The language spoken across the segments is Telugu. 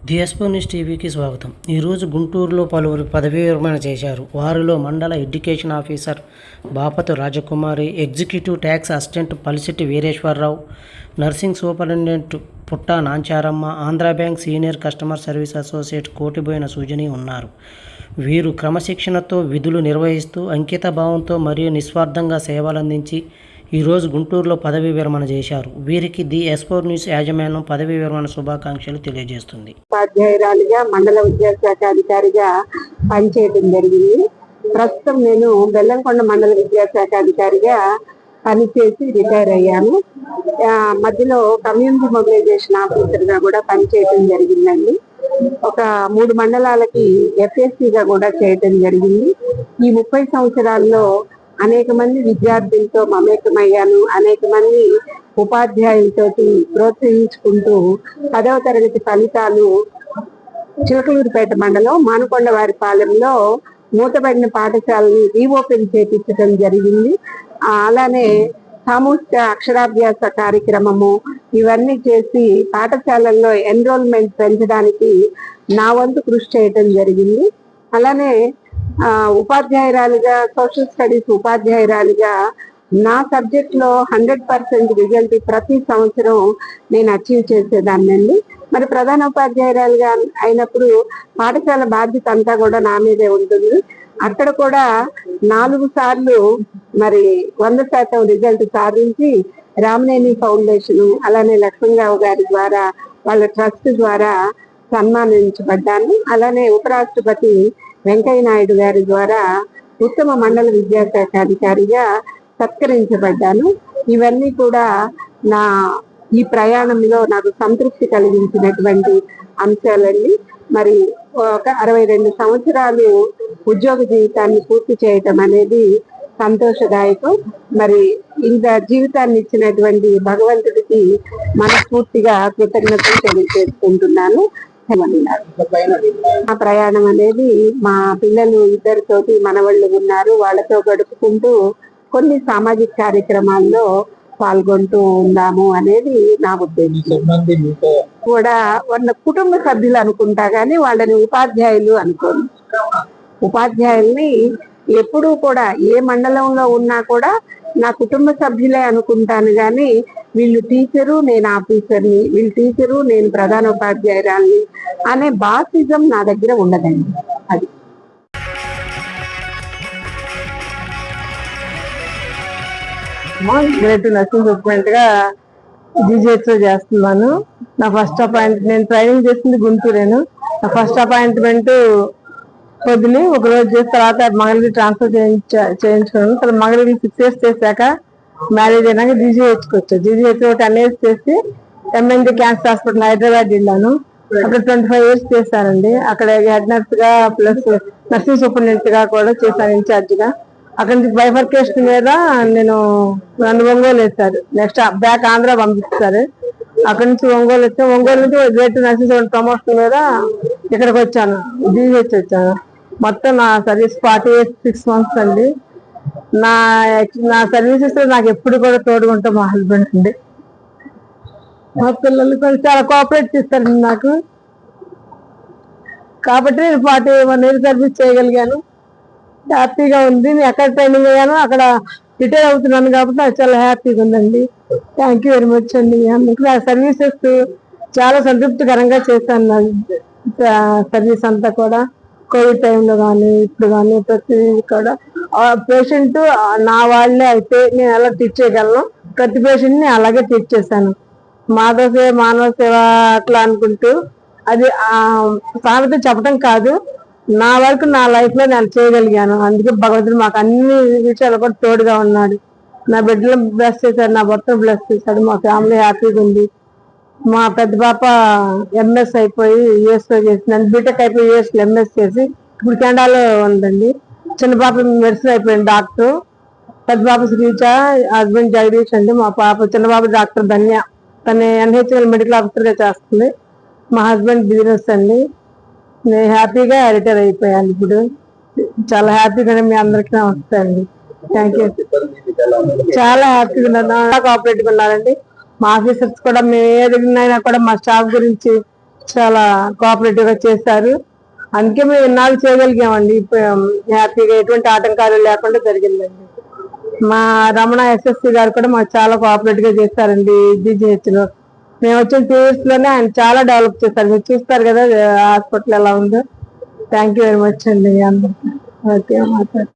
డిఎస్పీ న్యూస్ టీవీకి స్వాగతం. ఈరోజు గుంటూరులో పలువురు పదవీ విరమణ చేశారు. వారిలో మండల ఎడ్యుకేషన్ ఆఫీసర్ బాపతు Rajakumari, executive tax assistant Palisetti Veereswara Rao, nursing superintendent Putta Nancharamma, Andhra bank senior customer service associate Kotiboina Sujani ఉన్నారు. వీరు క్రమశిక్షణతో విధులు నిర్వహిస్తూ అంకిత భావంతో మరియు నిస్వార్థంగా సేవలందించి ఈరోజు గుంటూరులో పదవీ విరమణ చేశారు. వీరికి ది ఎస్పోర్ న్యూస్ యాజమాన్యం పదవీ విరమణ శుభాకాంక్షలు తెలియజేస్తుంది. ఉపాధ్యాయురాలిగా మండల విద్యాశాఖ అధికారిగా పనిచేయడం జరిగింది. ప్రస్తుతం నేను బెల్లంకొండ మండల విద్యాశాఖ అధికారిగా పనిచేసి రిటైర్ అయ్యాను. మధ్యలో కమ్యూనిటీ మొబిలైజేషన్ ఆఫీసర్ గా కూడా పనిచేయడం జరిగిందండి. ఒక 3 మండలాలకి ఎఫ్ఎస్సీగా కూడా చేయటం జరిగింది. ఈ 30 సంవత్సరాల్లో అనేక మంది విద్యార్థులతో మమేకమయ్యాను. అనేక మంది ఉపాధ్యాయులతోటి ప్రోత్సహించుకుంటూ 10వ తరగతి ఫలితాలు చిలకలూరుపేట మండలం మానుకొండవారిపాలెంలో మూతబడిన పాఠశాలని రీఓపెన్ చేపించడం జరిగింది. అలానే సామూహిక అక్షరాభ్యాస కార్యక్రమము ఇవన్నీ చేసి పాఠశాలల్లో ఎన్రోల్మెంట్ పెంచడానికి నా వంతు కృషి చేయటం జరిగింది. అలానే ఉపాధ్యాయురాలిగా, సోషల్ స్టడీస్ ఉపాధ్యాయురాలిగా నా సబ్జెక్ట్ లో 100% రిజల్ట్ ప్రతి సంవత్సరం నేను అచీవ్ చేసేదాన్నండి. మరి ప్రధాన ఉపాధ్యాయురాలిగా అయినప్పుడు పాఠశాల బాధ్యత అంతా కూడా నా మీదే ఉంటుంది. అక్కడ కూడా 4 సార్లు మరి 100% రిజల్ట్ సాధించి రామనేని ఫౌండేషన్ అలానే లక్ష్మణరావు గారి ద్వారా వాళ్ళ ట్రస్ట్ ద్వారా సన్మానించబడ్డాను. అలానే ఉపరాష్ట్రపతి వెంకయ్య నాయుడు గారి ద్వారా ఉత్తమ మండల విద్యాశాఖ అధికారిగా సత్కరించబడ్డాను. ఇవన్నీ కూడా నా ఈ ప్రయాణంలో నాకు సంతృప్తి కలిగించినటువంటి అంశాలండి. మరి ఒక 62 సంవత్సరాలు ఉద్యోగ జీవితాన్ని పూర్తి చేయటం అనేది సంతోషదాయకం. మరి ఇంత జీవితాన్ని ఇచ్చినటువంటి భగవంతుడికి మనస్ఫూర్తిగా కృతజ్ఞతలు తెలియజేసుకుంటున్నాను. ఆ ప్రయాణం అనేది మా పిల్లలు 2 మనవాళ్ళు ఉన్నారు. వాళ్ళతో గడుపుకుంటూ కొన్ని సామాజిక కార్యక్రమాల్లో పాల్గొంటూ ఉందాము అనేది నా ఉద్దేశం. కూడా వాళ్ళ కుటుంబ సభ్యులు అనుకుంటా గానీ వాళ్ళని ఉపాధ్యాయులు అనుకోను. ఉపాధ్యాయుల్ని ఎప్పుడూ కూడా ఏ మండలంలో ఉన్నా కూడా నా కుటుంబ సభ్యులే అనుకుంటాను గాని వీళ్ళు టీచరు నేను ఆఫీసర్ని, వీళ్ళు టీచరు నేను ప్రధాన ఉపాధ్యాయురాల్ని అనే బాసిజం నా దగ్గర ఉండదండి. అది గ్రేట్ నర్సింగ్ సూపరింటెండెంట్ గా జీజీహెచ్ చేస్తున్నాను. నా ఫస్ట్ అపాయింట్మెంట్ నేను ట్రైనింగ్ చేసింది గుంటూరేను. నా ఫస్ట్ అపాయింట్మెంట్ వదిలి ఒక రోజు చేసిన తర్వాత మంగళగిరి ట్రాన్స్ఫర్ చేయించుకున్నాను. తర్వాత మంగళగిరి 6 years చేశాక మ్యారేజ్ అయినాక జీజీహెచ్కి వచ్చాను. జీజీహెచ్ 10 years చేసి ఎంఎన్జీ క్యాన్సర్ హాస్పిటల్ హైదరాబాద్ వెళ్ళాను. అక్కడ 25 years చేశానండి. అక్కడ హెడ్ నర్స్ గా ప్లస్ నర్సింగ్ సూపరింటెండెంట్ గా కూడా చేశాను, ఇన్ఛార్జ్ గా. అక్కడ నుంచి బైఫర్కేషన్ మీద నన్ను ఒంగోలు వేస్తారు. నెక్స్ట్ బ్యాక్ ఆంధ్ర పంపిస్తారు. అక్కడి నుంచి ఒంగోలు వచ్చాను. ఒంగోలు నుంచి గ్రేట్ నర్సింగ్ సూపరింటెండెంట్ ప్రమోషన్ మీద ఇక్కడికి వచ్చాను, జీజీహెచ్ వచ్చాను. మొత్తం నా సర్వీస్ 46 months అండి. నా సర్వీసెస్ నాకు ఎప్పుడు కూడా తోడుకుంటాం మా హస్బెండ్ అండి. మా పిల్లలు కూడా చాలా కోఆపరేట్ చేస్తారండి నాకు. కాబట్టి నేను 41 years సర్వీస్ చేయగలిగాను. హ్యాపీగా ఉంది. నేను ఎక్కడ ట్రైనింగ్ అయ్యాను అక్కడ రిటైర్ అవుతున్నాను కాబట్టి నాకు చాలా హ్యాపీగా ఉందండి. థ్యాంక్ యూ వెరీ మచ్ అండి. అందుకు నా సర్వీసెస్ చాలా సంతృప్తికరంగా చేశాను. నా సర్వీస్ అంతా కూడా కోవిడ్ టైంలో కానీ ఇప్పుడు కానీ ప్రతి కూడా పేషెంట్ నా వాళ్ళే అయితే నేను ఎలా ట్రీట్ చేయగలను, ప్రతి పేషెంట్ ని అలాగే ట్రీట్ చేశాను. మాధవ సేవ మానవ సేవ అట్లా అనుకుంటూ అది సామెత చెప్పడం కాదు, నా వరకు నా లైఫ్ లో నేను చేయగలిగాను. అందుకే భగవంతుడు మాకు అన్ని విషయాలు కూడా తోడుగా ఉన్నాడు. నా బిడ్డలు బ్లెస్ చేశాడు, నా భర్త బ్లెస్ చేశాడు. మా ఫ్యామిలీ హ్యాపీగా ఉంది. మా పెద్ద పాప ఎంఎస్ అయిపోయి యుఎస్ లో చేసింది, బీటెక్ అయిపోయి యుఎస్ లో ఎంఎస్ చేసి ఇప్పుడు కెనడాలో ఉందండి. చిన్న పాప మెడిసిన్ అయిపోయింది, డాక్టర్. పెద్ద పాప శ్రీచ, హస్బెండ్ జగదీష్ అండి. మా పాప చిన్న పాప డాక్టర్ ధన్య, తన ఎన్హెచ్ఎల్ మెడికల్ ఆఫీసర్ గా చేస్తుంది. మా హస్బెండ్ బిజినెస్ అండి. నేను హ్యాపీగా రిటైర్ అయిపోయాను. ఇప్పుడు చాలా హ్యాపీగా మీ అందరికీ నమస్తే అండి. Thank you. చాలా హ్యాపీగా ఉన్నారు, కోఆపరేటివ్ ఉన్నారండి. మా ఆఫీసర్స్ కూడా మేము ఏ దగ్గరైనా కూడా మా స్టాఫ్ గురించి చాలా కోఆపరేటివ్ గా చేశారు. అందుకే మేము ఇన్నాళ్ళు చేయగలిగామండి. హ్యాపీగా ఎటువంటి ఆటంకాలు లేకుండా జరిగిందండి. మా రమణ ఎస్ఎస్సి గారు కూడా మాకు చాలా కోఆపరేట్ గా చేస్తారండి. జీజీహెచ్ లో మేము వచ్చిన 2 years లోనే ఆయన చాలా డెవలప్ చేస్తారు. మీరు చూస్తారు కదా హాస్పిటల్ ఎలా ఉందో. థ్యాంక్ యూ వెరీ మచ్ అండి అందరికి. ఓకే, మాట్లాడు.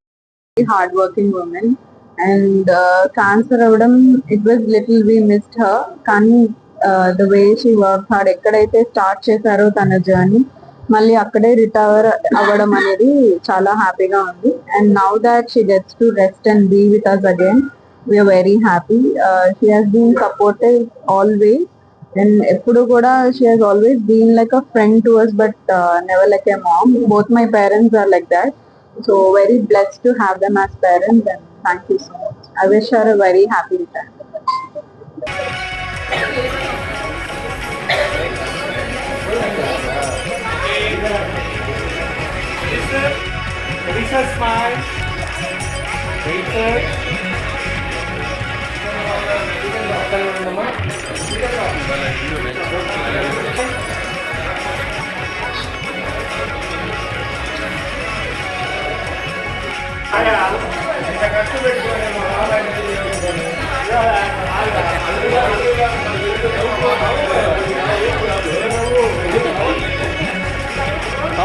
Hard working women and cancer అవ్వడం it was little we missed her. కానీ the way she work hard, ఎక్కడైతే స్టార్ట్ చేశారో తన జర్నీ మళ్ళీ అక్కడే రిటైర్ అవ్వడం అనేది చాలా హ్యాపీగా ఉంది. And now that she gets to rest and be with us again, we are very happy. She has been supportive always and ఎప్పుడు కూడా she has always been like a friend to us, but never like a mom. Both my parents are like that, so very blessed to have them as parents, and thank you so much. I wish her a very happy retirement. Lisa, smile. Lisa.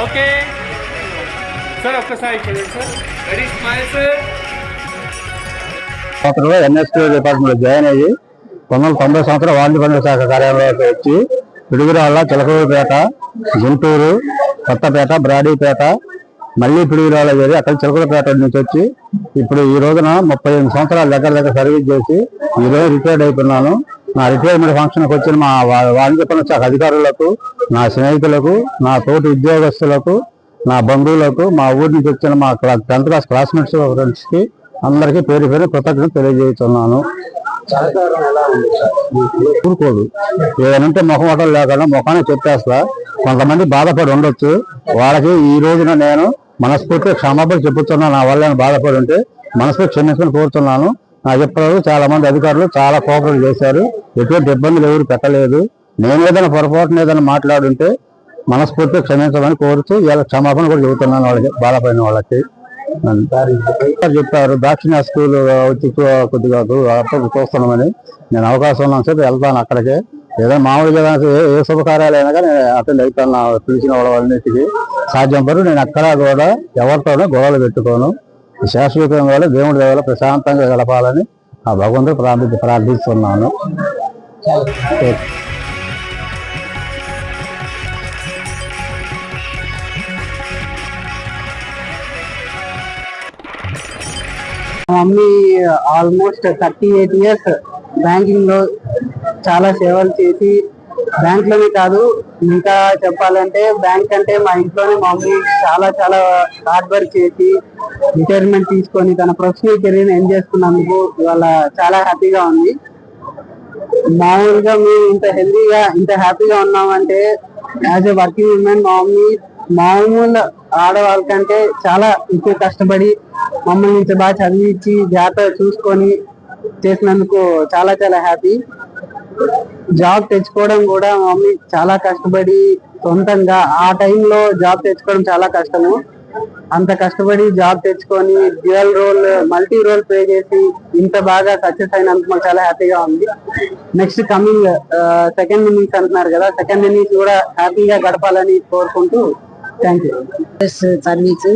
Okay. Sir, ఒక్కసారి చూడండి sir. Ready, smile sir. NST department లో జాయిన్ అయ్యి 1990 వాణిజ్య పన్నుల శాఖ కార్యాలయంలోకి వచ్చి పిడుగురాళ్ళ, చిలకలూరుపేట, గుంటూరు, కొత్తపేట, బ్రాడీపేట, మళ్ళీ పిడుగురాళ్ళ చేరి అక్కడ చిలకలూరుపేట నుంచి వచ్చి ఇప్పుడు ఈ రోజున 38 సంవత్సరాల దగ్గర సర్వీస్ చేసి ఈ రోజు రిటైర్డ్ అయిపోయినాను. నా రిటైర్మెంట్ ఫంక్షన్కి వచ్చిన మా వాణిజ్య పన్నుల శాఖ అధికారులకు, నా స్నేహితులకు, నా తోటి ఉద్యోగస్తులకు, నా బంధువులకు, మా ఊరి నుంచి వచ్చిన మా 10th క్లాస్ క్లాస్మేట్స్ ఫ్రెండ్స్ కి అందరికీ పేరు పేరు కృతజ్ఞత తెలియజేస్తున్నాను. ఊరుకోదు, ఏదనంటే ముఖమాటలు లేకుండా ముఖాన్ని చెప్పేస్తా. కొంతమంది బాధపడి ఉండొచ్చు, వాళ్ళకి ఈ రోజున నేను మనస్ఫూర్తి క్షమాపణ చెప్పుతున్నాను. నా వల్ల బాధపడి ఉంటే మనస్ఫూర్తి క్షమించుకొని కోరుతున్నాను. నాకు ఎప్పటివరకు చాలా మంది అధికారులు చాలా కోఆపరేట్ చేశారు, ఎటువంటి ఇబ్బందులు ఎవరు పెట్టలేదు. నేను ఏదైనా పొరపాటున ఏదైనా మాట్లాడుంటే మనస్ఫూర్తిగా క్షమించమని కోరుతూ ఇలా క్షమాపణ కూడా చెబుతున్నాను వాళ్ళకి, బాధపడిన వాళ్ళకి. చెప్పారు దాక్షిణ్య స్కూల్ వచ్చి కొద్దిగా చూస్తున్నామని. నేను అవకాశం ఉన్నాను సార్, వెళ్తాను అక్కడికే. ఏదైనా మామూలుగా ఏ శుభకార్యాలైనా కానీ అటెండ్ అవుతాను. పిలిచిన వాళ్ళన్నిటికీ సాధ్యం పరు నేను అక్కడ కూడా ఎవరితోనూ గొడవలు పెట్టుకోను. శాశ్వతంగా కూడా దేవుడి దగ్గర ప్రశాంతంగా గడపాలని ఆ భగవంతుడు ప్రార్థిస్తున్నాను. మమ్మీ ఆల్మోస్ట్ 38 years బ్యాంకింగ్ లో చాలా సేవలు చేసి, బ్యాంక్ లోనే కాదు ఇంకా చెప్పాలంటే బ్యాంక్ అంటే మా ఇంట్లోనే మమ్మీ చాలా చాలా హార్డ్ వర్క్ చేసి రిటైర్మెంట్ తీసుకొని తన ప్రొఫెషనల్ కెరీర్ ఎండ్ చేసుకున్నందుకు ఇవాళ చాలా హ్యాపీగా ఉంది. మామూలుగా మేము ఇంత హెల్దీగా ఇంత హ్యాపీగా ఉన్నామంటే as a working women mummy మామూలు ఆడవాళ్ళకంటే చాలా ఎక్కువ కష్టపడి మమ్మల్ని ఇంత బాగా చదివించి జాగ్రత్తగా చూసుకొని చేసినందుకు చాలా చాలా హ్యాపీ. జాబ్ తెచ్చుకోవడం కూడా మమ్మీ చాలా కష్టపడి సొంతంగా, ఆ టైంలో జాబ్ తెచ్చుకోవడం చాలా కష్టము. అంత కష్టపడి జాబ్ తెచ్చుకొని dual role, multi role play చేసి ఇంత బాగా సక్సెస్ అయినందుకు మాకు చాలా హ్యాపీగా ఉంది. నెక్స్ట్ కమింగ్ సెకండ్ ఇన్నింగ్స్ అంటున్నారు కదా, సెకండ్ ఇన్నింగ్స్ కూడా హ్యాపీగా గడపాలని కోరుకుంటూ థ్యాంక్ యూ. సర్వీస్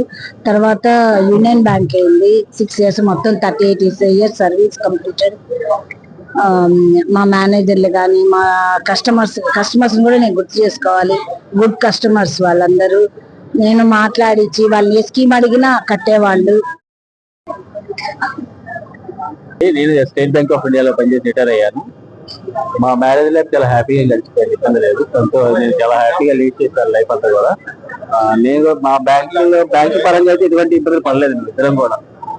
తర్వాత యూనియన్ బ్యాంక్ అయింది 6 years, మొత్తం 38 years సర్వీస్ కంప్లీటెడ్. మా మేనేజర్లు కానీ మా కస్టమర్స్ కూడా నేను గుర్తు చేసుకోవాలి. గుడ్ కస్టమర్స్ వాళ్ళందరూ. నేను మాట్లాడించి వాళ్ళు ఏ స్కీమ్ అడిగినా కట్టేవాళ్ళు. నేను స్టేట్ బ్యాంక్ ఆఫ్ ఇండియాలో పనిచేసి రిటైర్ అయ్యాను. మా మ్యారేజ్ లైఫ్ చాలా హ్యాపీగా గడిచిపోయింది, ఇబ్బంది లేదు. నేను చాలా హ్యాపీగా లీడ్ చేశాను లైఫ్ అంతా కూడా. నేను మా బ్యాంక్ పరంగా అయితే ఎటువంటి ఇబ్బందులు పడలేదు ఇద్దరం కూడా.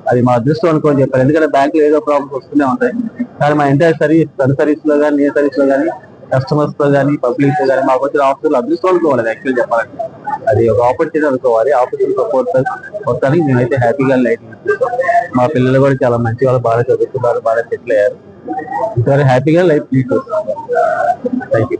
అది మా అదృష్టం అనుకోని చెప్పాను, ఎందుకంటే బ్యాంకులో ఏదో ప్రాబ్లమ్స్ వస్తూనే ఉంటాయి. కానీ మా ఎంటైర్ సర్వీస్ లో కానీ, ఏ సర్వీస్ లో కానీ, కస్టమర్స్ తో కానీ, పబ్లిక్ తో కానీ మాకు వచ్చిన ఆఫీసులు అదృష్టం అనుకోవాలి. యాక్చువల్ చెప్పాలంటే అది ఒక ఆపర్చునిటీ అనుకోవాలి. ఆఫీసులు సపోర్ట్ మొత్తానికి మేమైతే హ్యాపీగా లైఫ్. మా పిల్లలు కూడా చాలా మంచి వాళ్ళు, బాగా చదువుతున్నారు, బాగా సెటిల్ అయ్యారు. ఇంతవరకు హ్యాపీగా లైఫ్ లీడ్ చేస్తున్నాం. Thank you.